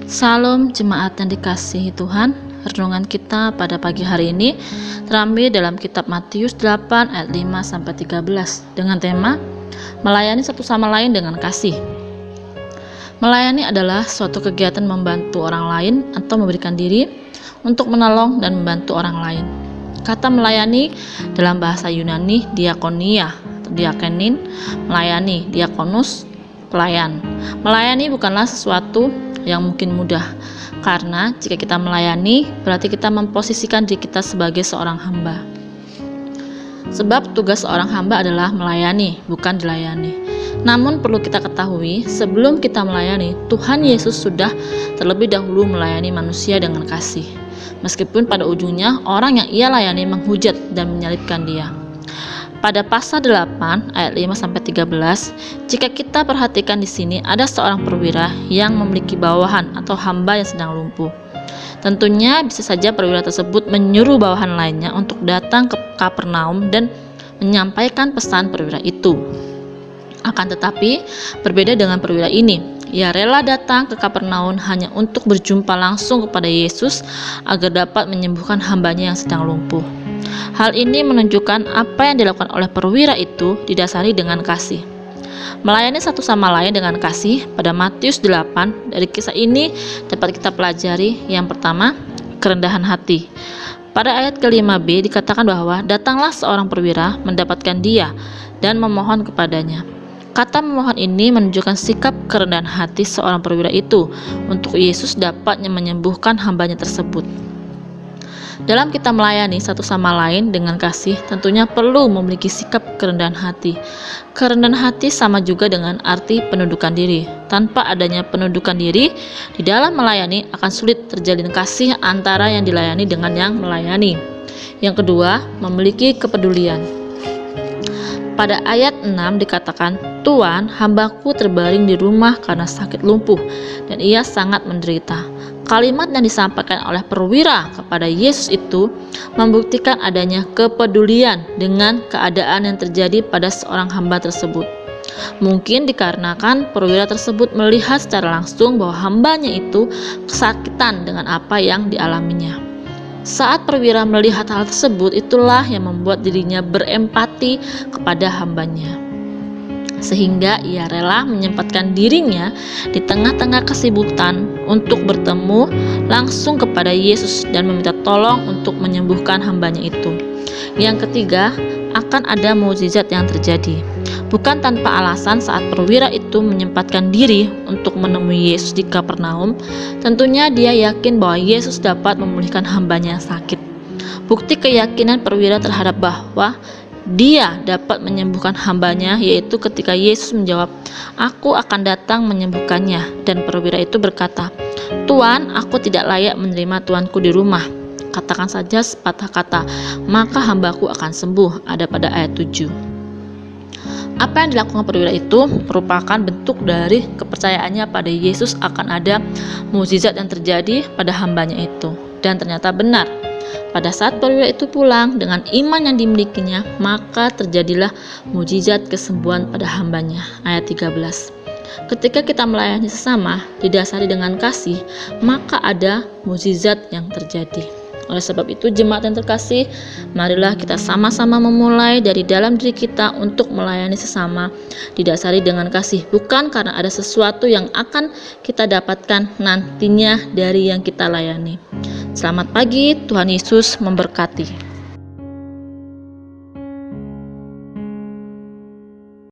Salam jemaat yang dikasihi Tuhan. Renungan kita pada pagi hari ini terambil dalam kitab Matius 8 ayat 5 sampai 13 dengan tema melayani satu sama lain dengan kasih. Melayani adalah suatu kegiatan membantu orang lain atau memberikan diri untuk menolong dan membantu orang lain. Kata melayani dalam bahasa Yunani diakonia atau diakenin, melayani, diakonus, pelayan. Melayani bukanlah sesuatu yang mungkin mudah, karena jika kita melayani berarti kita memposisikan diri kita sebagai seorang hamba. Sebab tugas seorang hamba adalah melayani, bukan dilayani. Namun perlu kita ketahui, sebelum kita melayani, Tuhan Yesus sudah terlebih dahulu melayani manusia dengan kasih. Meskipun pada ujungnya orang yang ia layani menghujat dan menyalibkan dia. Pada pasal 8 ayat 5 sampai 13, jika kita perhatikan di sini ada seorang perwira yang memiliki bawahan atau hamba yang sedang lumpuh. Tentunya bisa saja perwira tersebut menyuruh bawahan lainnya untuk datang ke Kapernaum dan menyampaikan pesan perwira itu. Akan tetapi berbeda dengan perwira ini. Ia rela datang ke Kapernaum hanya untuk berjumpa langsung kepada Yesus agar dapat menyembuhkan hambanya yang sedang lumpuh. Hal ini menunjukkan apa yang dilakukan oleh perwira itu didasari dengan kasih. Melayani satu sama lain dengan kasih pada Matius 8, dari kisah ini dapat kita pelajari yang pertama, kerendahan hati. Pada ayat ke-5b dikatakan bahwa datanglah seorang perwira mendapatkan dia dan memohon kepadanya. Kata memohon ini menunjukkan sikap kerendahan hati seorang perwira itu untuk Yesus dapat menyembuhkan hambanya tersebut. Dalam kita melayani satu sama lain dengan kasih, tentunya perlu memiliki sikap kerendahan hati. Kerendahan hati sama juga dengan arti penundukan diri. Tanpa adanya penundukan diri, di dalam melayani akan sulit terjalin kasih antara yang dilayani dengan yang melayani. Yang kedua, memiliki kepedulian. Pada ayat 6 dikatakan, Tuan, hambaku terbaring di rumah karena sakit lumpuh, dan ia sangat menderita. Kalimat yang disampaikan oleh perwira kepada Yesus itu membuktikan adanya kepedulian dengan keadaan yang terjadi pada seorang hamba tersebut. Mungkin dikarenakan perwira tersebut melihat secara langsung bahwa hambanya itu kesakitan dengan apa yang dialaminya. Saat perwira melihat hal tersebut, itulah yang membuat dirinya berempati kepada hambanya. Sehingga ia rela menyempatkan dirinya di tengah-tengah kesibukan untuk bertemu langsung kepada Yesus dan meminta tolong untuk menyembuhkan hambanya itu. Yang ketiga, akan ada mukjizat yang terjadi. Bukan tanpa alasan saat perwira itu menyempatkan diri untuk menemui Yesus di Kapernaum, tentunya dia yakin bahwa Yesus dapat memulihkan hambanya yang sakit. Bukti keyakinan perwira terhadap bahwa dia dapat menyembuhkan hambanya yaitu ketika Yesus menjawab, "Aku akan datang menyembuhkannya." Dan perwira itu berkata, "Tuan, aku tidak layak menerima tuanku di rumah. Katakan saja sepatah kata, maka hambaku akan sembuh." Ada pada ayat 7. Apa yang dilakukan perwira itu merupakan bentuk dari kepercayaannya pada Yesus akan ada mukjizat yang terjadi pada hambanya itu. Dan ternyata benar. Pada saat perwira itu pulang dengan iman yang dimilikinya, maka terjadilah mukjizat kesembuhan pada hambanya. Ayat 13. Ketika kita melayani sesama didasari dengan kasih, maka ada mukjizat yang terjadi. Oleh sebab itu, jemaat yang terkasih, marilah kita sama-sama memulai dari dalam diri kita untuk melayani sesama didasari dengan kasih, bukan karena ada sesuatu yang akan kita dapatkan nantinya dari yang kita layani. Selamat pagi, Tuhan Yesus memberkati.